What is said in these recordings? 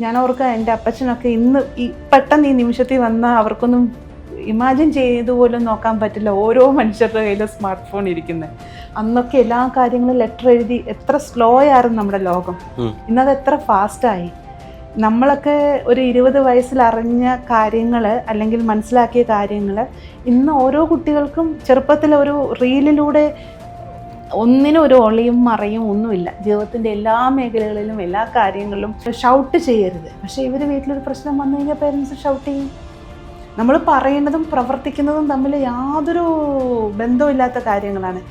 ഞാൻ ഓർക്കുക എൻ്റെ അപ്പച്ചനൊക്കെ ഇന്ന് പെട്ടെന്ന് ഈ നിമിഷത്തിൽ വന്നാൽ അവർക്കൊന്നും ഇമാജിൻ ചെയ്തു പോലും നോക്കാൻ പറ്റില്ല ഓരോ മനുഷ്യരുടെ കയ്യിൽ സ്മാർട്ട് ഫോൺ ഇരിക്കുന്നത്. അന്നൊക്കെ എല്ലാ കാര്യങ്ങളും ലെറ്റർ എഴുതി എത്ര സ്ലോ ആയിരുന്നു നമ്മുടെ ലോകം. ഇന്നത് എത്ര ഫാസ്റ്റായി. നമ്മളൊക്കെ ഒരു 20 വയസ്സിൽ അറിഞ്ഞ കാര്യങ്ങൾ അല്ലെങ്കിൽ മനസ്സിലാക്കിയ കാര്യങ്ങൾ ഇന്ന് ഓരോ കുട്ടികൾക്കും ചെറുപ്പത്തിൽ ഒരു റീലിലൂടെ ഒന്നിനും ഒരു ഒളിയും മറയും ഒന്നുമില്ല. ജീവിതത്തിൻ്റെ എല്ലാ മേഖലകളിലും എല്ലാ കാര്യങ്ങളിലും ഷൗട്ട് ചെയ്യരുത്. പക്ഷേ ഇവർ വീട്ടിലൊരു പ്രശ്നം വന്നു കഴിഞ്ഞാൽ പേരൻസ് ഷൗട്ട് ചെയ്യും. നമ്മൾ പറയുന്നതും പ്രവർത്തിക്കുന്നതും തമ്മിൽ യാതൊരു ബന്ധമില്ലാത്ത കാര്യങ്ങളാണ്.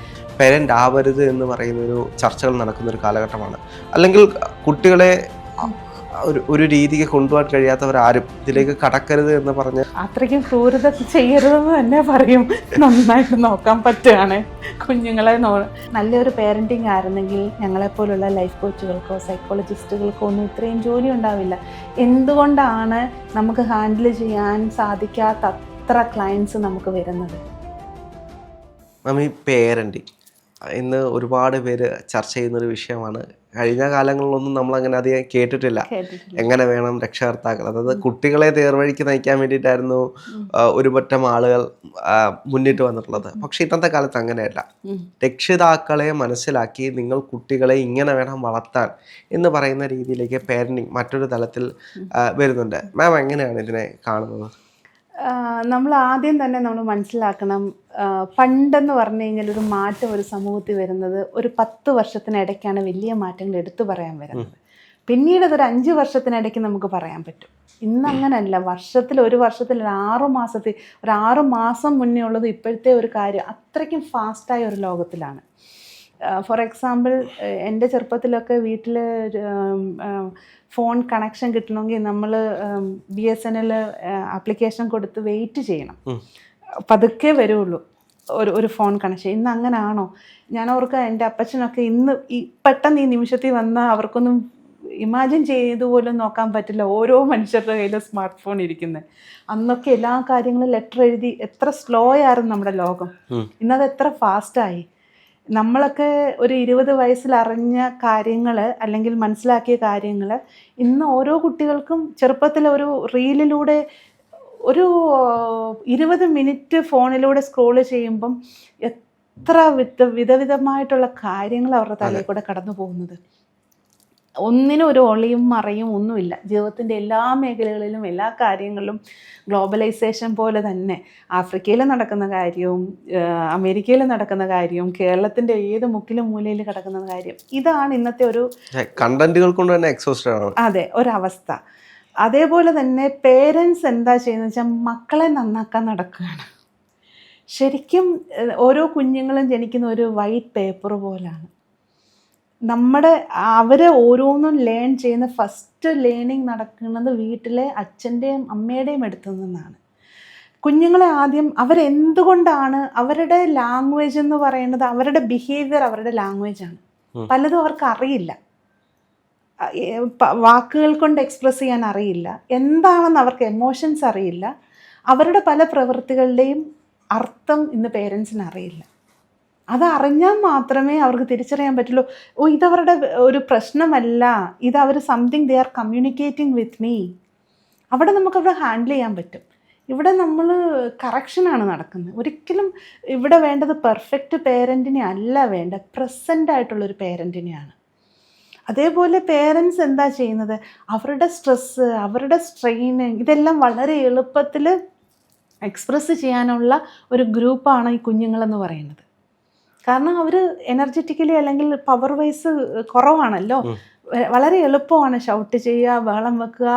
പേരൻ്റ് ആവരുത് എന്ന് പറയുന്നൊരു ചർച്ചകൾ നടക്കുന്നൊരു കാലഘട്ടമാണ്. അല്ലെങ്കിൽ കുട്ടികളെ ഒരു രീതിക്ക് കൊണ്ടുപോകാൻ കഴിയാത്തവരാരും ഇതിലേക്ക് കടക്കരുത് എന്ന് പറഞ്ഞ് അത്രയ്ക്കും ക്രൂരത ചെയ്യരുതെന്ന് തന്നെ പറയും. നന്നായിട്ട് നോക്കാൻ പറ്റുകയാണ് കുഞ്ഞുങ്ങളെ. നല്ലൊരു പേരൻറ്റിങ് ആയിരുന്നെങ്കിൽ ഞങ്ങളെപ്പോലുള്ള ലൈഫ് കോച്ചുകൾക്കോ സൈക്കോളജിസ്റ്റുകൾക്കോ ഒന്നും ഇത്രയും ജോലി ഉണ്ടാവില്ല. എന്തുകൊണ്ടാണ് നമുക്ക് ഹാൻഡിൽ ചെയ്യാൻ സാധിക്കാത്ത അത്ര ക്ലയൻസ് നമുക്ക് വരുന്നത്? ഈ പേരൻറ്റിങ് ഇന്ന് ഒരുപാട് പേര് ചർച്ച ചെയ്യുന്നൊരു വിഷയമാണ്. കഴിഞ്ഞ കാലങ്ങളിലൊന്നും നമ്മളങ്ങനെ അധികം കേട്ടിട്ടില്ല. എങ്ങനെ വേണം രക്ഷകർത്താക്കൾ, അതായത് കുട്ടികളെ നേർവഴിക്ക് നയിക്കാൻ വേണ്ടിയിട്ടായിരുന്നു ഒരുപറ്റം ആളുകൾ മുന്നിട്ട് വന്നിട്ടുള്ളത്. പക്ഷെ ഇന്നത്തെ കാലത്ത് അങ്ങനെയല്ല. രക്ഷിതാക്കളെ മനസ്സിലാക്കി നിങ്ങൾ കുട്ടികളെ ഇങ്ങനെ വേണം വളർത്താൻ എന്ന് പറയുന്ന രീതിയിലേക്ക് പേരൻറ്റിങ് മറ്റൊരു തലത്തിൽ വരുന്നുണ്ട്. മാം എങ്ങനെയാണ് ഇതിനെ കാണുന്നത്? നമ്മൾ ആദ്യം തന്നെ നമ്മൾ മനസ്സിലാക്കണം, പണ്ടെന്ന് പറഞ്ഞു കഴിഞ്ഞാൽ ഒരു മാറ്റം ഒരു സമൂഹത്തിൽ വരുന്നത് ഒരു 10 വർഷത്തിനിടയ്ക്കാണ് വലിയ മാറ്റങ്ങൾ എടുത്തു പറയാൻ വരുന്നത്. പിന്നീട് അതൊരു 5 വർഷത്തിനിടയ്ക്ക് നമുക്ക് പറയാൻ പറ്റും. ഇന്ന് അങ്ങനെയല്ല. ഒരു വർഷത്തിൽ 6 മാസത്തിൽ ഒരു 6 മാസം മുന്നേ ഉള്ളത് ഇപ്പോഴത്തെ ഒരു കാര്യം അത്രയ്ക്കും ഫാസ്റ്റായ ഒരു ലോകത്തിലാണ്. ഫോർ എക്സാമ്പിൾ, എൻ്റെ ചെറുപ്പത്തിലൊക്കെ വീട്ടിൽ ഫോൺ കണക്ഷൻ കിട്ടണമെങ്കിൽ നമ്മൾ BSNL ആപ്ലിക്കേഷൻ കൊടുത്ത് വെയിറ്റ് ചെയ്യണം. പതുക്കെ വരുള്ളൂ ഒരു ഫോൺ കണക്ഷൻ. ഇന്ന് അങ്ങനെയാണോ? ഞാൻ ഓർക്കുക എൻ്റെ അപ്പച്ചനൊക്കെ ഇന്ന് പെട്ടെന്ന് ഈ നിമിഷത്തിൽ വന്നാൽ അവർക്കൊന്നും ഇമാജിൻ ചെയ്തു പോലും നോക്കാൻ പറ്റില്ല ഓരോ മനുഷ്യരുടെ കയ്യിൽ സ്മാർട്ട് ഫോൺ ഇരിക്കുന്നത്. അന്നൊക്കെ എല്ലാ കാര്യങ്ങളും ലെറ്റർ എഴുതി എത്ര സ്ലോ ആയിരുന്നു നമ്മുടെ ലോകം. ഇന്നത് എത്ര ഫാസ്റ്റായി. നമ്മളൊക്കെ ഒരു 20 വയസ്സിൽ അറിഞ്ഞ കാര്യങ്ങൾ അല്ലെങ്കിൽ മനസ്സിലാക്കിയ കാര്യങ്ങൾ ഇന്ന് ഓരോ കുട്ടികൾക്കും ചെറുപ്പത്തിൽ ഒരു റീലിലൂടെ ഒരു 20 മിനിറ്റ് ഫോണിലൂടെ സ്ക്രോൾ ചെയ്യുമ്പം എത്ര വിധവിധമായിട്ടുള്ള കാര്യങ്ങൾ അവരുടെ തലയിൽ കൂടെ കടന്നു പോകുന്നത്. ഒന്നിനും ഒരു ഒളിയും മറയും ഒന്നുമില്ല. ജീവിതത്തിൻ്റെ എല്ലാ മേഖലകളിലും എല്ലാ കാര്യങ്ങളിലും ഗ്ലോബലൈസേഷൻ പോലെ തന്നെ ആഫ്രിക്കയിൽ നടക്കുന്ന കാര്യവും അമേരിക്കയിൽ നടക്കുന്ന കാര്യവും കേരളത്തിൻ്റെ ഏത് മുക്കിലും മൂലയിൽ കിടക്കുന്ന കാര്യം, ഇതാണ് ഇന്നത്തെ ഒരു കണ്ടന്റുകൾ കൊണ്ട് തന്നെ എക്സോസ്റ്റഡ് ആണ്. അതെ, ഒരവസ്ഥ. അതേപോലെ തന്നെ പേരൻസ് എന്താ ചെയ്യുന്നത് വെച്ചാൽ മക്കളെ നന്നാക്കാൻ നടക്കുകയാണ്. ശരിക്കും ഓരോ കുഞ്ഞുങ്ങളും ജനിക്കുന്ന ഒരു വൈറ്റ് പേപ്പർ പോലാണ്. അവരെ ഓരോന്നും ലേൺ ചെയ്യുന്ന ഫസ്റ്റ് ലേണിംഗ് നടക്കുന്നത് വീട്ടിലെ അച്ഛൻ്റെയും അമ്മയുടെയും അടുത്തു നിന്നാണ്. കുഞ്ഞുങ്ങളെ ആദ്യം അവരെന്തുകൊണ്ടാണ് അവരുടെ ലാംഗ്വേജ് എന്ന് പറയുന്നത്, അവരുടെ ബിഹേവിയർ അവരുടെ ലാംഗ്വേജാണ്. പലതും അവർക്ക് അറിയില്ല, വാക്കുകൾ കൊണ്ട് എക്സ്പ്രസ് ചെയ്യാൻ അറിയില്ല, എന്താണെന്ന് അവർക്ക് എമോഷൻസ് അറിയില്ല. അവരുടെ പല പ്രവൃത്തികളുടെയും അർത്ഥം ഇന്ന് പേരൻസിന് അറിയില്ല. അതറിഞ്ഞാൽ മാത്രമേ അവർക്ക് തിരിച്ചറിയാൻ പറ്റുള്ളൂ, ഇതവരുടെ ഒരു പ്രശ്നമല്ല, ഇതവർ something they are communicating with me. അവിടെ നമുക്കവിടെ ഹാൻഡിൽ ചെയ്യാൻ പറ്റും. ഇവിടെ നമ്മൾ കറക്ഷനാണ് നടക്കുന്നത്. ഒരിക്കലും ഇവിടെ വേണ്ടത് പെർഫെക്റ്റ് പേരൻറ്റിനെ അല്ല വേണ്ട, പ്രസൻ്റ് ആയിട്ടുള്ളൊരു പേരൻറ്റിനെയാണ്. അതേപോലെ പേരൻസ് എന്താ ചെയ്യുന്നത്, അവരുടെ സ്ട്രെസ്സ്, അവരുടെ സ്ട്രെയിന്, ഇതെല്ലാം വളരെ എളുപ്പത്തിൽ എക്സ്പ്രസ് ചെയ്യാനുള്ള ഒരു ഗ്രൂപ്പാണ് ഈ കുഞ്ഞുങ്ങളെന്ന് പറയുന്നത്. കാരണം അവർ എനർജറ്റിക്കലി അല്ലെങ്കിൽ പവർ വൈസ് കുറവാണല്ലോ. വളരെ എളുപ്പമാണ് ഷൗട്ട് ചെയ്യുക, ബഹളം വെക്കുക,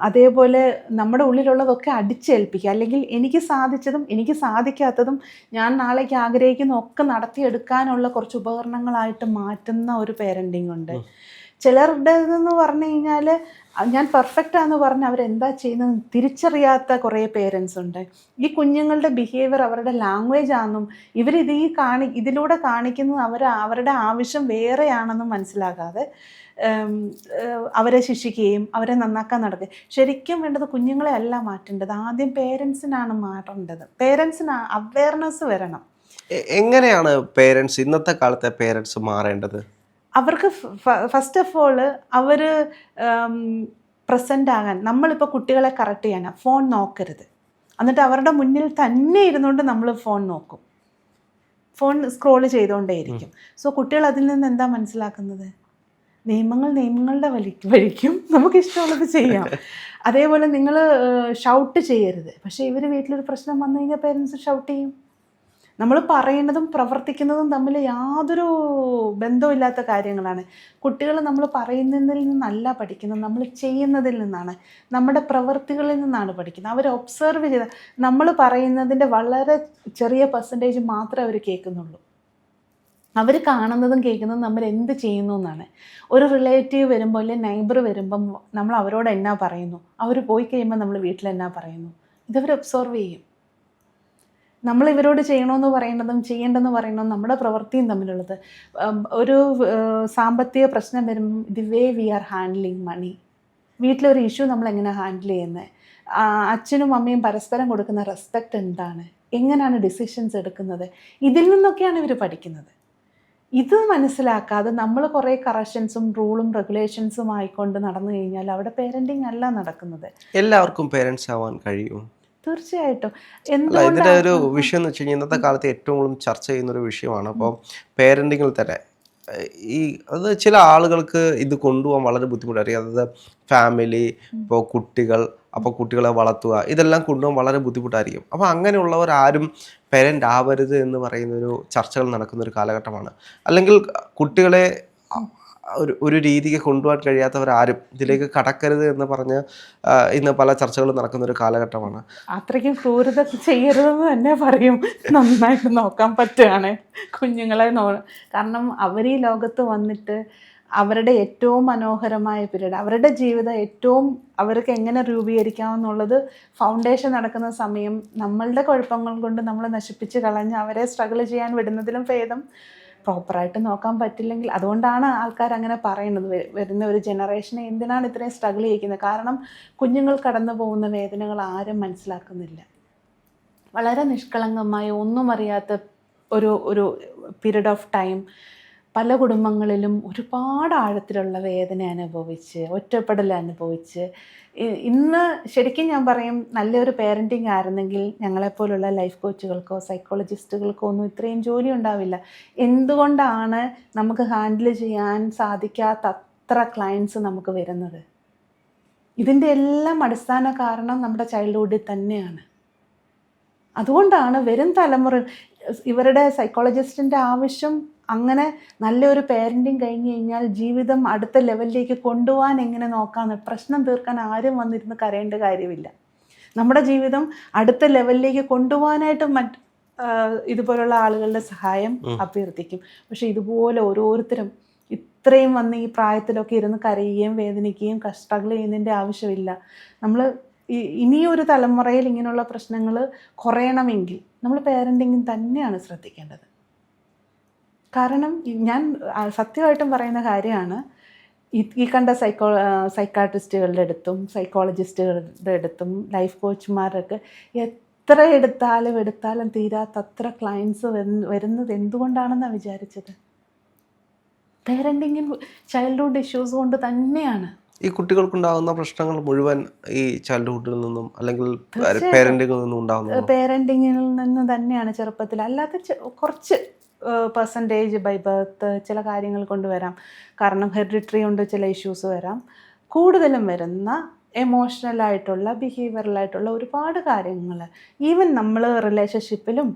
അതേപോലെ നമ്മുടെ ഉള്ളിലുള്ളതൊക്കെ അടിച്ചേൽപ്പിക്കുക. അല്ലെങ്കിൽ എനിക്ക് സാധിച്ചതും എനിക്ക് സാധിക്കാത്തതും ഞാൻ നാളേക്ക് ആഗ്രഹിക്കുന്ന ഒക്കെ നടത്തിയെടുക്കാനുള്ള കുറച്ച് ഉപകരണങ്ങളായിട്ട് മാറ്റുന്ന ഒരു പേരൻറ്റിങ് ഉണ്ട്. ചിലരുടേതെന്ന് പറഞ്ഞു കഴിഞ്ഞാൽ ഞാൻ പെർഫെക്റ്റാന്ന് പറഞ്ഞ് അവരെന്താ ചെയ്യുന്നത് തിരിച്ചറിയാത്ത കുറേ പേരൻസ് ഉണ്ട്. ഈ കുഞ്ഞുങ്ങളുടെ ബിഹേവിയർ അവരുടെ ലാംഗ്വേജ് ആണെന്നും ഇതിലൂടെ കാണിക്കുന്നത് അവരുടെ ആവശ്യം വേറെയാണെന്നും മനസ്സിലാകാതെ അവരെ ശിക്ഷിക്കുകയും അവരെ നന്നാക്കാൻ നടക്കുക. ശരിക്കും വേണ്ടത് കുഞ്ഞുങ്ങളെ അല്ല മാറ്റേണ്ടത്, ആദ്യം പേരൻസിനാണ് മാറേണ്ടത്. പേരൻസിന് അവയർനെസ് വരണം. എങ്ങനെയാണ് പേരൻസ്, ഇന്നത്തെ കാലത്തെ പേരൻസ് മാറേണ്ടത്? അവർക്ക് ഫസ്റ്റ് ഓഫ് ഓൾ അവർ പ്രസൻ്റ് ആകാൻ, നമ്മളിപ്പോൾ കുട്ടികളെ കറക്റ്റ് ചെയ്യാനാണ് ഫോൺ നോക്കരുത്, എന്നിട്ട് അവരുടെ മുന്നിൽ തന്നെ ഇരുന്നുകൊണ്ട് നമ്മൾ ഫോൺ നോക്കും, ഫോൺ സ്ക്രോൾ ചെയ്തുകൊണ്ടേയിരിക്കും. സോ കുട്ടികൾ അതിൽ നിന്ന് എന്താ മനസ്സിലാക്കുന്നത്? നിയമങ്ങളുടെ വഴിക്കും നമുക്കിഷ്ടമുള്ളത് ചെയ്യാം. അതേപോലെ നിങ്ങൾ ഷൗട്ട് ചെയ്യരുത്, പക്ഷേ ഇവർ വീട്ടിലൊരു പ്രശ്നം വന്നു കഴിഞ്ഞാൽ പേരൻസ് ഷൗട്ട് ചെയ്യും. നമ്മൾ പറയുന്നതും പ്രവർത്തിക്കുന്നതും തമ്മിൽ യാതൊരു ബന്ധമില്ലാത്ത കാര്യങ്ങളാണ്. കുട്ടികൾ നമ്മൾ പറയുന്നതിൽ നിന്നല്ല പഠിക്കുന്നത്, നമ്മൾ ചെയ്യുന്നതിൽ നിന്നാണ്, നമ്മുടെ പ്രവൃത്തികളിൽ നിന്നാണ് പഠിക്കുന്നത്. അവർ ഒബ്സർവ് ചെയ്ത, നമ്മൾ പറയുന്നതിൻ്റെ വളരെ ചെറിയ പെർസെൻറ്റേജ് മാത്രമേ അവർ കേൾക്കുന്നുള്ളൂ. അവർ കാണുന്നതും കേൾക്കുന്നതും നമ്മൾ എന്ത് ചെയ്യുന്നു എന്നാണ്. ഒരു റിലേറ്റീവ് വരുമ്പോൾ അല്ലെങ്കിൽ നെയ്ബർ വരുമ്പം നമ്മൾ അവരോട് എന്നാ പറയുന്നു, അവർ പോയി കഴിയുമ്പോൾ നമ്മൾ വീട്ടിൽ എന്നാ പറയുന്നു, ഇതവർ ഒബ്സർവ് ചെയ്യും. നമ്മൾ ഇവരോട് ചെയ്യണമെന്ന് പറയുന്നതും ചെയ്യേണ്ടെന്ന് പറയുന്നതും നമ്മുടെ പ്രവൃത്തിയും തമ്മിലുള്ളത്. ഒരു സാമ്പത്തിക പ്രശ്നം വരുമ്പം the way we are handling money, വീട്ടിലൊരു ഇഷ്യൂ നമ്മൾ എങ്ങനെയാണ് ഹാൻഡിൽ ചെയ്യുന്നത്, അച്ഛനും അമ്മയും പരസ്പരം കൊടുക്കുന്ന റെസ്പെക്റ്റ് എന്താണ്, എങ്ങനെയാണ് ഡിസിഷൻസ് എടുക്കുന്നത്, ഇതിൽ നിന്നൊക്കെയാണ് ഇവർ പഠിക്കുന്നത്. ഇത് മനസ്സിലാക്കാതെ നമ്മൾ കുറേ കറക്ഷൻസും റൂളും റെഗുലേഷൻസും ആയിക്കൊണ്ട് നടന്നു കഴിഞ്ഞാൽ അവിടെ പേരൻറ്റിങ് അല്ല നടക്കുന്നത്. എല്ലാവർക്കും പേരൻസ് ആവാൻ കഴിയും? തീർച്ചയായിട്ടും. ഇതിൻ്റെ ഒരു വിഷയം എന്ന് വെച്ച് കഴിഞ്ഞാൽ ഇന്നത്തെ കാലത്ത് ഏറ്റവും കൂടുതൽ ചർച്ച ചെയ്യുന്നൊരു വിഷയമാണ്. അപ്പോൾ പേരൻറ്റിങ്ങിൽ തന്നെ അത് ചില ആളുകൾക്ക് ഇത് കൊണ്ടുപോകാൻ വളരെ ബുദ്ധിമുട്ടായിരിക്കും. അതായത് ഫാമിലി, ഇപ്പോൾ കുട്ടികൾ, അപ്പോൾ കുട്ടികളെ വളർത്തുക, ഇതെല്ലാം കൊണ്ടുപോകാൻ വളരെ ബുദ്ധിമുട്ടായിരിക്കും. അപ്പോൾ അങ്ങനെയുള്ളവർ ആരും പേരൻ്റ് ആവരുത് എന്ന് പറയുന്നൊരു ചർച്ചകൾ നടക്കുന്നൊരു കാലഘട്ടമാണ്. അല്ലെങ്കിൽ കുട്ടികളെ ഒരു രീതിക്ക് കൊണ്ടുപോകാൻ കഴിയാത്തവരാരും ഇതിലേക്ക് കടക്കരുത് എന്ന് പറഞ്ഞ് ഇന്ന് പല ചർച്ചകളും നടക്കുന്നൊരു കാലഘട്ടമാണ്. അത്രയ്ക്കും ക്രൂരത ചെയ്യരുതെന്ന് തന്നെ പറയും. നന്നായിട്ട് നോക്കാൻ പറ്റുകയാണ് കുഞ്ഞുങ്ങളെ. കാരണം അവർ ഈ ലോകത്ത് വന്നിട്ട് അവരുടെ ഏറ്റവും മനോഹരമായ പീരീഡ്, അവരുടെ ജീവിതം ഏറ്റവും അവർക്ക് എങ്ങനെ രൂപീകരിക്കാമെന്നുള്ളത് ഫൗണ്ടേഷൻ നടക്കുന്ന സമയം നമ്മളുടെ കുഴപ്പങ്ങൾ കൊണ്ട് നമ്മൾ നശിപ്പിച്ച് കളഞ്ഞ് അവരെ സ്ട്രഗിൾ ചെയ്യാൻ വിടുന്നതിലും ഭേദം പ്രോപ്പറായിട്ട് നോക്കാൻ പറ്റില്ലെങ്കിൽ. അതുകൊണ്ടാണ് ആൾക്കാർ അങ്ങനെ പറയുന്നത്, വരുന്ന ഒരു ജനറേഷനെ എന്തിനാണ് ഇത്രയും സ്ട്രഗിൾ ചെയ്യിക്കുന്നത്? കാരണം കുഞ്ഞുങ്ങൾ കടന്നു പോകുന്ന വേദനകൾ ആരും മനസ്സിലാക്കുന്നില്ല. വളരെ നിഷ്കളങ്കമായ ഒന്നും അറിയാത്ത ഒരു പീരീഡ് ഓഫ് ടൈം പല കുടുംബങ്ങളിലും ഒരുപാട് ആഴത്തിലുള്ള വേദന അനുഭവിച്ച്, ഒറ്റപ്പെടൽ അനുഭവിച്ച്, ഇന്ന് ശരിക്കും ഞാൻ പറയും നല്ലൊരു പേരൻറ്റിങ് ആയിരുന്നെങ്കിൽ ഞങ്ങളെപ്പോലുള്ള ലൈഫ് കോച്ചുകൾക്കോ സൈക്കോളജിസ്റ്റുകൾക്കോ ഒന്നും ഇത്രയും ജോലി ഉണ്ടാവില്ല. എന്തുകൊണ്ടാണ് നമുക്ക് ഹാൻഡിൽ ചെയ്യാൻ സാധിക്കാത്ത അത്ര ക്ലയൻസ് നമുക്ക് വരുന്നത്? ഇതിൻ്റെ എല്ലാം അടിസ്ഥാന കാരണം നമ്മുടെ ചൈൽഡ്ഹുഡിൽ തന്നെയാണ്. അതുകൊണ്ടാണ് വരും തലമുറ ഇവരുടെ സൈക്കോളജിസ്റ്റിൻ്റെ ആവശ്യം. അങ്ങനെ നല്ലൊരു പേരൻറ്റിങ് കഴിഞ്ഞ് കഴിഞ്ഞാൽ ജീവിതം അടുത്ത ലെവലിലേക്ക് കൊണ്ടുപോകാൻ എങ്ങനെ നോക്കാമെന്ന്, പ്രശ്നം തീർക്കാൻ ആരും വന്നിരുന്ന് കരയേണ്ട കാര്യമില്ല. നമ്മുടെ ജീവിതം അടുത്ത ലെവലിലേക്ക് കൊണ്ടുപോകാനായിട്ട് ഇതുപോലുള്ള ആളുകളുടെ സഹായം അഭ്യർത്ഥിക്കും. പക്ഷെ ഇതുപോലെ ഓരോരുത്തരും ഇത്രയും വന്ന് ഈ പ്രായത്തിലൊക്കെ ഇരുന്ന് കരയുകയും വേദനിക്കുകയും സ്ട്രഗിൾ ചെയ്യുന്നതിൻ്റെ ആവശ്യമില്ല. നമ്മൾ ഇനിയൊരു തലമുറയിൽ ഇങ്ങനെയുള്ള പ്രശ്നങ്ങൾ കുറയണമെങ്കിൽ നമ്മൾ പേരൻറ്റിങ് തന്നെയാണ് ശ്രദ്ധിക്കേണ്ടത്. കാരണം ഞാൻ സത്യമായിട്ടും പറയുന്ന കാര്യമാണ്, ഈ കണ്ട സൈക്കാട്രിസ്റ്റുകളുടെ അടുത്തും സൈക്കോളജിസ്റ്റുകളുടെ അടുത്തും ലൈഫ് കോച്ചുമാരൊക്കെ എത്ര എടുത്താലും തീരാത്തത്ര ക്ലയൻസ് വരുന്നത് എന്തുകൊണ്ടാണെന്നാണ് വിചാരിച്ചത്? പേരൻറ്റിങ്ങിൽ ചൈൽഡ്ഹുഡ് ഇഷ്യൂസ് കൊണ്ട് തന്നെയാണ്. ഈ കുട്ടികൾക്കുണ്ടാകുന്ന പ്രശ്നങ്ങൾ മുഴുവൻ ഈ ചൈൽഡ്ഹുഡിൽ നിന്നും അല്ലെങ്കിൽ പേരൻറ്റിങ്ങിൽ നിന്നും ഉണ്ടാകുന്നത് പേരൻറ്റിങ്ങിൽ നിന്ന് തന്നെയാണ്. ചെറുപ്പത്തിൽ അല്ലാത്ത കുറച്ച് പെർസെൻറ്റേജ് ബൈ ബർത്ത് ചില കാര്യങ്ങൾ കൊണ്ട് വരാം. കാരണം ഹെറിഡിറ്ററി കൊണ്ട് ചില ഇഷ്യൂസ് വരാം. കൂടുതലും വരുന്ന എമോഷണലായിട്ടുള്ള ബിഹേവിയറലായിട്ടുള്ള ഒരുപാട് കാര്യങ്ങൾ, ഈവൻ നമ്മൾ റിലേഷൻഷിപ്പിലും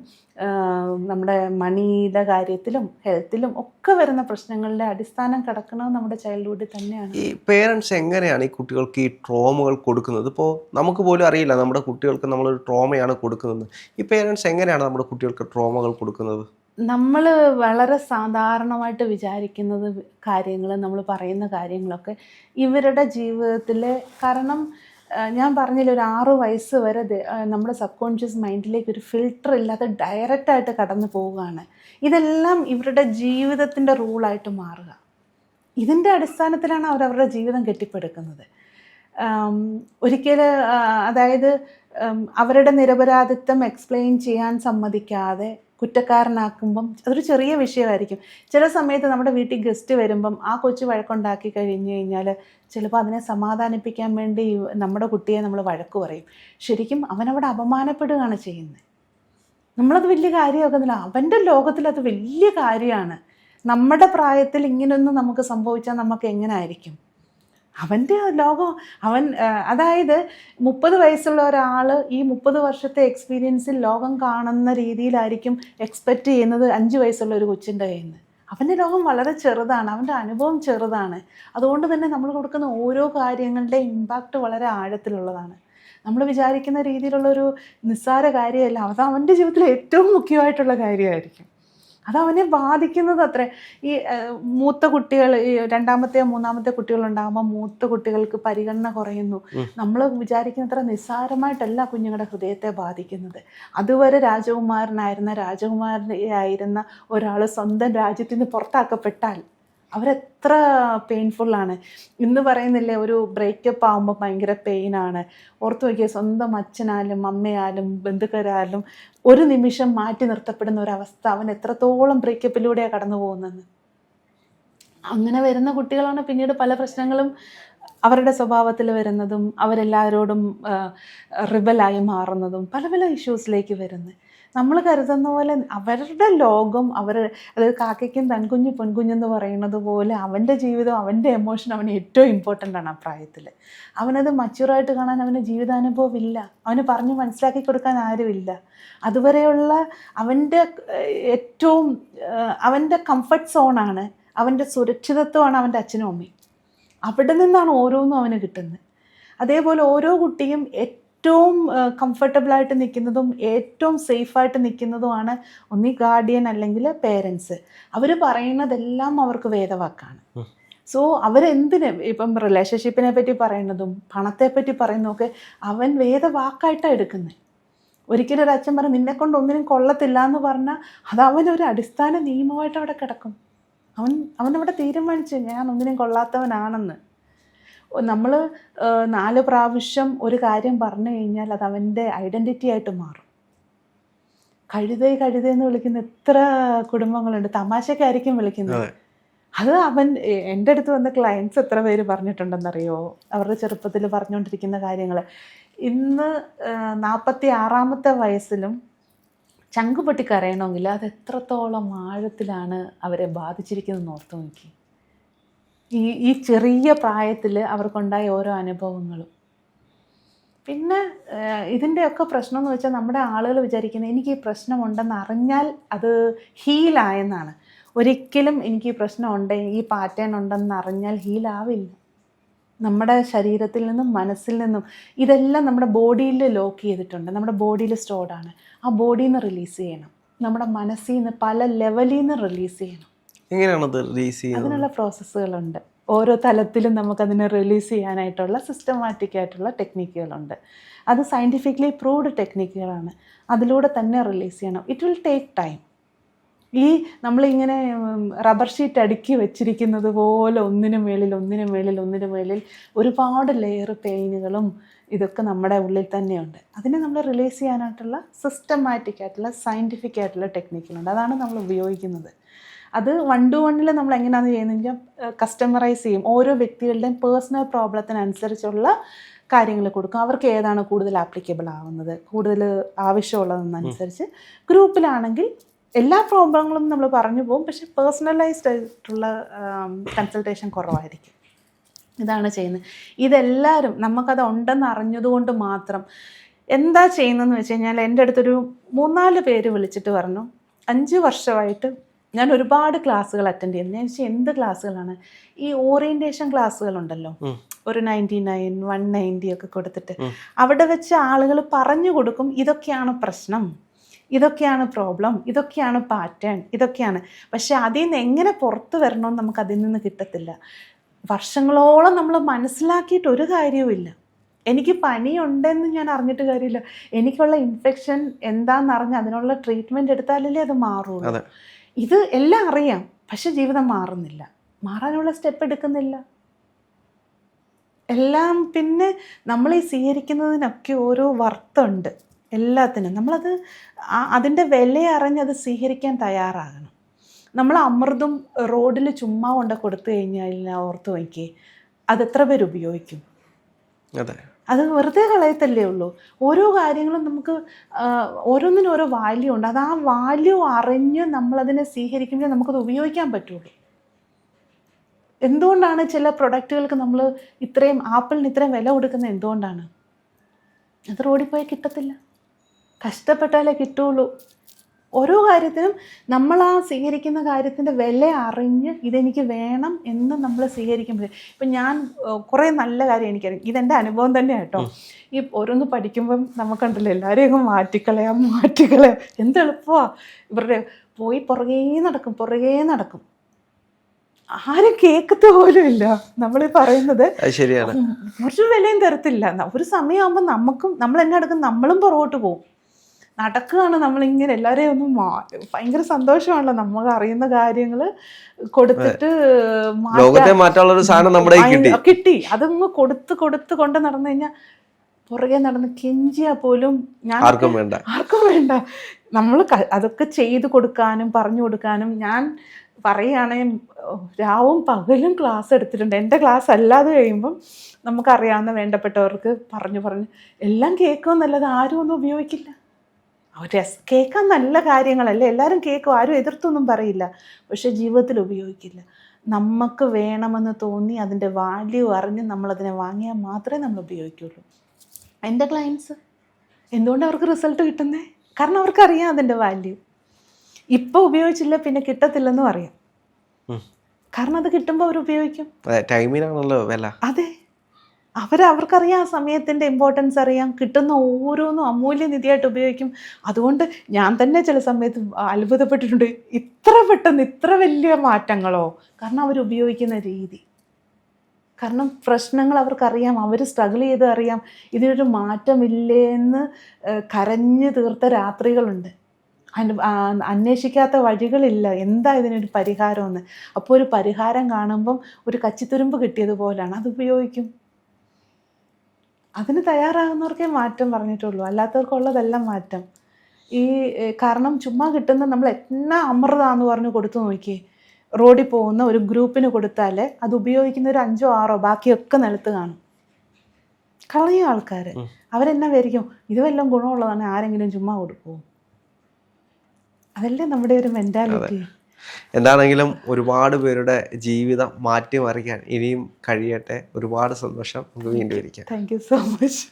നമ്മുടെ മണിയുടെ കാര്യത്തിലും ഹെൽത്തിലും ഒക്കെ വരുന്ന പ്രശ്നങ്ങളുടെ അടിസ്ഥാനം കിടക്കുന്നത് നമ്മുടെ ചൈൽഡ്ഹുഡിൽ തന്നെയാണ്. ഈ പേരൻസ് എങ്ങനെയാണ് ഈ കുട്ടികൾക്ക് ഈ ട്രോമകൾ കൊടുക്കുന്നത്? ഇപ്പോൾ നമുക്ക് പോലും അറിയില്ല നമ്മുടെ കുട്ടികൾക്ക് നമ്മളൊരു ട്രോമയാണ് കൊടുക്കുന്നത്. ഈ പേരൻസ് എങ്ങനെയാണ് നമ്മുടെ കുട്ടികൾക്ക് ട്രോമകൾ കൊടുക്കുന്നത്? നമ്മൾ വളരെ സാധാരണമായിട്ട് വിചാരിക്കുന്നത് കാര്യങ്ങൾ, നമ്മൾ പറയുന്ന കാര്യങ്ങളൊക്കെ ഇവരുടെ ജീവിതത്തിൽ, കാരണം ഞാൻ പറഞ്ഞില്ല, ഒരു 6 വയസ്സ് വരെ നമ്മുടെ സബ് കോൺഷ്യസ് മൈൻഡിലേക്ക് ഒരു ഫിൽട്ടർ ഇല്ലാതെ ഡയറക്റ്റായിട്ട് കടന്നു പോവുകയാണ്. ഇതെല്ലാം ഇവരുടെ ജീവിതത്തിൻ്റെ റൂളായിട്ട് മാറുക. ഇതിൻ്റെ അടിസ്ഥാനത്തിലാണ് അവരവരുടെ ജീവിതം കെട്ടിപ്പടുക്കുന്നത്. ഒരിക്കൽ അതായത് അവരുടെ നിരപരാധിത്വം എക്സ്പ്ലെയിൻ ചെയ്യാൻ സമ്മതിക്കാതെ കുറ്റക്കാരനാക്കുമ്പം അതൊരു ചെറിയ വിഷയമായിരിക്കും. ചില സമയത്ത് നമ്മുടെ വീട്ടിൽ ഗസ്റ്റ് വരുമ്പം ആ കൊച്ചു വഴക്കുണ്ടാക്കി കഴിഞ്ഞ് കഴിഞ്ഞാൽ ചിലപ്പോൾ അതിനെ സമാധാനിപ്പിക്കാൻ വേണ്ടി നമ്മുടെ കുട്ടിയെ നമ്മൾ വഴക്ക് പറയും. ശരിക്കും അവനവിടെ അപമാനപ്പെടുകയാണ് ചെയ്യുന്നത്. നമ്മളത് വലിയ കാര്യമാക്കുന്നില്ല. അവൻ്റെ ലോകത്തിൽ അത് വലിയ കാര്യമാണ്. നമ്മുടെ പ്രായത്തിൽ ഇങ്ങനെയൊന്നും നമുക്ക് സംഭവിച്ചാൽ നമുക്ക് എങ്ങനെ ആയിരിക്കും? അവൻ്റെ ലോകം അതായത് 30 വയസ്സുള്ള ഒരാൾ ഈ 30 വർഷത്തെ എക്സ്പീരിയൻസിൽ ലോകം കാണുന്ന രീതിയിലായിരിക്കും എക്സ്പെക്റ്റ് ചെയ്യുന്നത് 5 വയസ്സുള്ള ഒരു കൊച്ചിൻ്റെ കയ്യിൽ നിന്ന്. അവൻ്റെ ലോകം വളരെ ചെറുതാണ്, അവൻ്റെ അനുഭവം ചെറുതാണ്. അതുകൊണ്ട് തന്നെ നമ്മൾ കൊടുക്കുന്ന ഓരോ കാര്യങ്ങളുടെ ഇമ്പാക്റ്റ് വളരെ ആഴത്തിലുള്ളതാണ്. നമ്മൾ വിചാരിക്കുന്ന രീതിയിലുള്ളൊരു നിസ്സാര കാര്യമല്ല, അത് അവൻ്റെ ജീവിതത്തിൽ ഏറ്റവും മുഖ്യമായിട്ടുള്ള കാര്യമായിരിക്കും. അതവനെ ബാധിക്കുന്നത് അത്ര. ഈ മൂത്ത കുട്ടികൾ, ഈ 2ാമത്തെ 3ാമത്തെ കുട്ടികളുണ്ടാകുമ്പോൾ മൂത്ത കുട്ടികൾക്ക് പരിഗണന കുറയുന്നു. നമ്മൾ വിചാരിക്കുന്നത്ര നിസ്സാരമായിട്ടല്ല കുഞ്ഞുങ്ങളുടെ ഹൃദയത്തെ ബാധിക്കുന്നത്. അതുവരെ രാജകുമാരനായിരുന്ന ഒരാൾ സ്വന്തം രാജ്യത്തിൽ നിന്ന് പുറത്താക്കപ്പെട്ടാൽ അവരെത്ര പെയിൻഫുള്ളാണ്. ഇന്ന് പറയുന്നില്ലേ, ഒരു ബ്രേക്കപ്പ് ആകുമ്പോൾ ഭയങ്കര പെയിനാണ്. ഓർത്ത് നോക്കിയാൽ സ്വന്തം അച്ഛനാലും അമ്മയാലും ബന്ധുക്കാരാലും ഒരു നിമിഷം മാറ്റി നിർത്തപ്പെടുന്ന ഒരവസ്ഥ, അവൻ എത്രത്തോളം ബ്രേക്കപ്പിലൂടെയാണ് കടന്നു പോകുന്നത്. അങ്ങനെ വരുന്ന കുട്ടികളാണ് പിന്നീട് പല പ്രശ്നങ്ങളും അവരുടെ സ്വഭാവത്തിൽ വരുന്നതും അവരെല്ലാവരോടും റിബലായി മാറുന്നതും പല പല ഇഷ്യൂസിലേക്ക് വരുന്നത്. നമ്മൾ കരുതുന്ന പോലെ അവരുടെ ലോകം അതായത് കാക്കയ്ക്കും തൻകുഞ്ഞ് പൊൻകുഞ്ഞെന്ന് പറയുന്നത് പോലെ അവൻ്റെ ജീവിതം, അവൻ്റെ എമോഷൻ അവന് ഏറ്റവും ഇമ്പോർട്ടൻ്റ് ആണ് ആ പ്രായത്തിൽ. അവനത് മച്യൂറായിട്ട് കാണാൻ അവന് ജീവിതാനുഭവം ഇല്ല, അവന് പറഞ്ഞ് മനസ്സിലാക്കി കൊടുക്കാൻ ആരുമില്ല. അതുവരെയുള്ള അവൻ്റെ കംഫർട്ട് സോണാണ്, അവൻ്റെ സുരക്ഷിതത്വമാണ് അവൻ്റെ അച്ഛനും അമ്മയും. അവിടെ നിന്നാണ് ഓരോന്നും അവന് കിട്ടുന്നത്. അതേപോലെ ഓരോ കുട്ടിയും ഏറ്റവും കംഫർട്ടബിളായിട്ട് നിൽക്കുന്നതും ഏറ്റവും സേഫായിട്ട് നിൽക്കുന്നതുമാണ് ഒന്നീ ഗാർഡിയൻ അല്ലെങ്കിൽ പേരൻസ്. അവർ പറയുന്നതെല്ലാം അവർക്ക് വേദവാക്കാണ്. സോ ഇപ്പം റിലേഷൻഷിപ്പിനെ പറ്റി പറയുന്നതും പണത്തെ പറ്റി പറയുന്നതൊക്കെ അവൻ വേദവാക്കായിട്ടാണ് എടുക്കുന്നത്. ഒരിക്കലും ഒരു അച്ഛൻ പറയും നിന്നെക്കൊണ്ട് ഒന്നിനും കൊള്ളത്തില്ല എന്ന് പറഞ്ഞാൽ അത് അവനൊരു അടിസ്ഥാന നിയമമായിട്ട് അവിടെ കിടക്കും. അവനവിടെ തീരുമാനിച്ചു ഞാൻ ഒന്നിനും കൊള്ളാത്തവനാണെന്ന്. നമ്മൾ 4 പ്രാവശ്യം ഒരു കാര്യം പറഞ്ഞു കഴിഞ്ഞാൽ അത് അവൻ്റെ ഐഡൻറ്റിറ്റി ആയിട്ട് മാറും. കഴുതയെന്ന് വിളിക്കുന്ന എത്ര കുടുംബങ്ങളുണ്ട്, തമാശക്കായിരിക്കും വിളിക്കുന്നത്. അത് എൻ്റെ അടുത്ത് വന്ന ക്ലയൻസ് എത്ര പേര് പറഞ്ഞിട്ടുണ്ടെന്നറിയോ, അവരുടെ ചെറുപ്പത്തിൽ പറഞ്ഞുകൊണ്ടിരിക്കുന്ന കാര്യങ്ങൾ. ഇന്ന് 46ാമത്തെ വയസ്സിലും ചങ്ക് പൊട്ടി കരയണമെങ്കിൽ അത് എത്രത്തോളം ആഴത്തിലാണ് അവരെ ബാധിച്ചിരിക്കുന്നതെന്ന് ഓർത്ത് നോക്കി. ഈ ചെറിയ പ്രായത്തിൽ അവർക്കുണ്ടായ ഓരോ അനുഭവങ്ങളും. പിന്നെ ഇതിൻ്റെയൊക്കെ പ്രശ്നം എന്ന് വെച്ചാൽ നമ്മുടെ ആളുകൾ വിചാരിക്കുന്നത് എനിക്ക് ഈ പ്രശ്നമുണ്ടെന്ന് അറിഞ്ഞാൽ അത് ഹീലായെന്നാണ്. ഒരിക്കലും എനിക്ക് ഈ പ്രശ്നമുണ്ട്, ഈ പാറ്റേൺ ഉണ്ടെന്ന് അറിഞ്ഞാൽ ഹീലാവില്ല. നമ്മുടെ ശരീരത്തിൽ നിന്നും മനസ്സിൽ നിന്നും ഇതെല്ലാം നമ്മുടെ ബോഡിയിൽ ലോക്ക് ചെയ്തിട്ടുണ്ട്, നമ്മുടെ ബോഡിയിൽ സ്റ്റോർഡാണ്. ആ ബോഡിയിൽ നിന്ന് റിലീസ് ചെയ്യണം, നമ്മുടെ മനസ്സിൽ നിന്ന് പല ലെവലിൽ നിന്ന് റിലീസ് ചെയ്യണം. അതിനുള്ള പ്രോസസ്സുകളുണ്ട്. ഓരോ തലത്തിലും നമുക്കതിനെ റിലീസ് ചെയ്യാനായിട്ടുള്ള സിസ്റ്റമാറ്റിക് ആയിട്ടുള്ള ടെക്നിക്കുകളുണ്ട്. അത് സയൻറ്റിഫിക്കലി പ്രൂവ്ഡ് ടെക്നിക്കുകളാണ്. അതിലൂടെ തന്നെ റിലീസ് ചെയ്യണം. It will take time. നമ്മളിങ്ങനെ റബ്ബർ ഷീറ്റ് അടുക്കി വെച്ചിരിക്കുന്നത് പോലെ ഒന്നിനു മേളിൽ ഒരുപാട് ലെയർ പെയിനുകളും ഇതൊക്കെ നമ്മുടെ ഉള്ളിൽ തന്നെയുണ്ട്. അതിനെ നമ്മൾ റിലീസ് ചെയ്യാനായിട്ടുള്ള സിസ്റ്റമാറ്റിക് ആയിട്ടുള്ള സയൻറ്റിഫിക് ആയിട്ടുള്ള ടെക്നിക്കുകളുണ്ട്. അതാണ് നമ്മൾ ഉപയോഗിക്കുന്നത്. അത് 1 to 1 നമ്മൾ എങ്ങനെയാണ് ചെയ്യുന്നത് വെച്ചാൽ കസ്റ്റമറൈസ് ചെയ്യും. ഓരോ വ്യക്തികളുടെയും പേഴ്സണൽ പ്രോബ്ലത്തിനനുസരിച്ചുള്ള കാര്യങ്ങൾ കൊടുക്കും. അവർക്ക് ഏതാണ് കൂടുതൽ ആപ്ലിക്കബിൾ ആവുന്നത്, കൂടുതൽ ആവശ്യമുള്ളതെന്നനുസരിച്ച്. ഗ്രൂപ്പിലാണെങ്കിൽ എല്ലാ പ്രോബ്ലങ്ങളും നമ്മൾ പറഞ്ഞു പോകും, പക്ഷെ പേഴ്സണലൈസ്ഡ് ആയിട്ടുള്ള കൺസൾട്ടേഷൻ കുറവായിരിക്കും. ഇതാണ് ചെയ്യുന്നത്. ഇതെല്ലാവരും നമുക്കത് ഉണ്ടെന്ന് അറിഞ്ഞതുകൊണ്ട് മാത്രം എന്താ ചെയ്യുന്നതെന്ന് വെച്ച് കഴിഞ്ഞാൽ, എൻ്റെ അടുത്തൊരു 3-4 പേര് വിളിച്ചിട്ട് പറഞ്ഞു 5 വർഷമായിട്ട് ഞാൻ ഒരുപാട് ക്ലാസ്സുകൾ അറ്റൻഡ് ചെയ്യുന്നു. ഞാൻ വെച്ചാൽ എന്ത് ക്ലാസ്സുകളാണ്, ഈ ഓറിയൻറ്റേഷൻ ക്ലാസ്സുകളുണ്ടല്ലോ, ഒരു 99, 190 ഒക്കെ കൊടുത്തിട്ട് അവിടെ വെച്ച് ആളുകൾ പറഞ്ഞു കൊടുക്കും ഇതൊക്കെയാണ് പ്രശ്നം, ഇതൊക്കെയാണ് പ്രോബ്ലം, ഇതൊക്കെയാണ് പാറ്റേൺ, ഇതൊക്കെയാണ്. പക്ഷെ അതിൽ നിന്ന് എങ്ങനെ പുറത്ത് വരണമെന്ന് നമുക്ക് അതിൽ നിന്ന് കിട്ടത്തില്ല. വർഷങ്ങളോളം നമ്മൾ മനസ്സിലാക്കിയിട്ട് ഒരു കാര്യവുമില്ല. എനിക്ക് പനിയുണ്ടെന്ന് ഞാൻ അറിഞ്ഞിട്ട് കാര്യമില്ല. എനിക്കുള്ള ഇൻഫെക്ഷൻ എന്താണെന്നറിഞ്ഞ് അതിനുള്ള ട്രീറ്റ്മെൻറ്റ് എടുത്താലല്ലേ അത് മാറുള്ളൂ. ഇത് എല്ലാം അറിയാം, പക്ഷെ ജീവിതം മാറുന്നില്ല, മാറാനുള്ള സ്റ്റെപ്പ് എടുക്കുന്നില്ല എല്ലാം. പിന്നെ നമ്മൾ ഈ സ്വീകരിക്കുന്നതിനൊക്കെ ഓരോ വർത്തുണ്ട്. എല്ലാത്തിനും നമ്മളത് അതിൻ്റെ വില അറിഞ്ഞത് സ്വീകരിക്കാൻ തയ്യാറാകണം. നമ്മൾ അമൃതും റോഡിൽ ചുമ്മാ കൊണ്ട് കൊടുത്തു കഴിഞ്ഞാൽ ഓർത്ത് നോക്കി അതെത്ര പേര് ഉപയോഗിക്കും? അതെ, അത് വെറുതെ കളയത്തല്ലേ ഉള്ളൂ. ഓരോ കാര്യങ്ങളും നമുക്ക് ഓരോന്നിനും ഓരോ വാല്യൂ ഉണ്ട്. അത് ആ വാല്യൂ അറിഞ്ഞ് നമ്മളതിനെ സ്വീകരിക്കുമ്പോൾ നമുക്കത് ഉപയോഗിക്കാൻ പറ്റുള്ളൂ. എന്തുകൊണ്ടാണ് ചില പ്രൊഡക്റ്റുകൾക്ക് നമ്മൾ ആപ്പിളിന് ഇത്രയും വില കൊടുക്കുന്നത്? എന്തുകൊണ്ടാണ്? അത് റോഡിൽ പോയാൽ കിട്ടത്തില്ല, കഷ്ടപ്പെട്ടാലേ കിട്ടുള്ളൂ. ഓരോ കാര്യത്തിനും നമ്മൾ ആ സ്വീകരിക്കുന്ന കാര്യത്തിൻ്റെ വില അറിഞ്ഞ് ഇതെനിക്ക് വേണം എന്ന് നമ്മൾ സ്വീകരിക്കുമ്പോൾ, ഇപ്പം ഞാൻ കുറേ നല്ല കാര്യം എനിക്കറിയാം, ഇതെൻ്റെ അനുഭവം തന്നെയാണ് കേട്ടോ. ഈ ഓരോന്ന് പഠിക്കുമ്പം നമുക്കുണ്ടല്ലോ എല്ലാവരെയും മാറ്റിക്കളയാം. എന്തെളുപ്പമാണ് ഇവരുടെ. പോയി പുറകേ നടക്കും. ആരും കേൾക്കത്ത പോലും ഇല്ല നമ്മൾ പറയുന്നത്. ശരിയാണ്. ഒരു വിലയും തരത്തില്ല. ഒരു സമയമാകുമ്പോൾ നമ്മൾ എന്നെ എടുക്കും, നമ്മളും പുറകോട്ട് പോകും. നടക്കുകയാണ് നമ്മളിങ്ങനെ. എല്ലാവരെയും ഒന്ന് ഭയങ്കര സന്തോഷമാണല്ലോ നമ്മൾ അറിയുന്ന കാര്യങ്ങൾ കൊടുത്തിട്ട് കിട്ടി. അതങ്ങ് കൊടുത്ത് കൊണ്ട് നടന്നു കഴിഞ്ഞാൽ പുറകെ നടന്ന് കെഞ്ചിയാൽ പോലും ആർക്കും വേണ്ട. നമ്മൾ അതൊക്കെ ചെയ്ത് കൊടുക്കാനും പറഞ്ഞു കൊടുക്കാനും ഞാൻ പറയുകയാണെങ്കിൽ രാവും പകലും ക്ലാസ് എടുത്തിട്ടുണ്ട്. എൻ്റെ ക്ലാസ് അല്ലാതെ കഴിയുമ്പം നമുക്കറിയാവുന്ന വേണ്ടപ്പെട്ടവർക്ക് പറഞ്ഞു എല്ലാം കേൾക്കുമെന്നല്ലാതെ ആരും ഒന്നും ഉപയോഗിക്കില്ല. കേൾക്കാൻ നല്ല കാര്യങ്ങളല്ലേ, എല്ലാവരും കേൾക്കും, ആരും എതിർത്തൊന്നും പറയില്ല. പക്ഷെ ജീവിതത്തിൽ ഉപയോഗിക്കില്ല. നമുക്ക് വേണമെന്ന് തോന്നി അതിൻ്റെ വാല്യൂ അറിഞ്ഞ് നമ്മളതിനെ വാങ്ങിയാൽ മാത്രമേ നമ്മൾ ഉപയോഗിക്കുള്ളൂ. എൻ്റെ ക്ലയൻസ് എന്തുകൊണ്ട് അവർക്ക് റിസൾട്ട് കിട്ടുന്നത്? കാരണം അവർക്കറിയാം അതിൻ്റെ വാല്യൂ. ഇപ്പോൾ ഉപയോഗിച്ചില്ല പിന്നെ കിട്ടത്തില്ലെന്നും അറിയാം. കാരണം അത് കിട്ടുമ്പോൾ അവർ ഉപയോഗിക്കും. ടൈമിനാണല്ലോ വില. അതെ, അവർക്കറിയാം ആ സമയത്തിൻ്റെ ഇമ്പോർട്ടൻസ് അറിയാം. കിട്ടുന്ന ഓരോന്നും അമൂല്യനിധിയായിട്ട് ഉപയോഗിക്കും. അതുകൊണ്ട് ഞാൻ തന്നെ ചില സമയത്ത് അത്ഭുതപ്പെട്ടിട്ടുണ്ട്, ഇത്ര പെട്ടെന്ന് ഇത്ര വലിയ മാറ്റങ്ങളോ? കാരണം അവർ ഉപയോഗിക്കുന്ന രീതി. കാരണം പ്രശ്നങ്ങൾ അവർക്കറിയാം, അവർ സ്ട്രഗിൾ ചെയ്ത് അറിയാം. ഇതിനൊരു മാറ്റമില്ലേന്ന് കരഞ്ഞു തീർത്ത രാത്രികളുണ്ട്. അന്വേഷിക്കാത്ത വഴികളില്ല, എന്താ ഇതിനൊരു പരിഹാരമെന്ന്. അപ്പോൾ ഒരു പരിഹാരം കാണുമ്പം ഒരു കച്ചിത്തുരുമ്പ് കിട്ടിയതുപോലാണ്. അത് ഉപയോഗിക്കും. അതിന് തയ്യാറാകുന്നവർക്കേ മാറ്റം പറഞ്ഞിട്ടുള്ളൂ, അല്ലാത്തവർക്കുള്ളതെല്ലാം മാറ്റം. കാരണം ചുമ്മാ കിട്ടുന്ന നമ്മൾ എന്നാ അമൃതാന്ന് പറഞ്ഞ് കൊടുത്തു നോക്കിയേ. റോഡിൽ പോകുന്ന ഒരു ഗ്രൂപ്പിന് കൊടുത്താൽ അത് ഉപയോഗിക്കുന്ന ഒരു 5 6 ബാക്കിയൊക്കെ നിലത്ത് കാണും. കളയും ആൾക്കാർ. അവരെന്നാ വിചാരിക്കും ഇത് വല്ലതും ഗുണമുള്ളതാണ്, ആരെങ്കിലും ചുമ്മാ കൊടുക്കുമോ? അതല്ലേ നമ്മുടെ ഒരു മെന്റാലിറ്റി. എന്താണെങ്കിലും ഒരുപാട് പേരുടെ ജീവിതം മാറ്റിമറിക്കാൻ ഇനിയും കഴിയട്ടെ. ഒരുപാട് സന്തോഷം. നമുക്ക് വീണ്ടും ഇരിക്കാം. Thank you so much.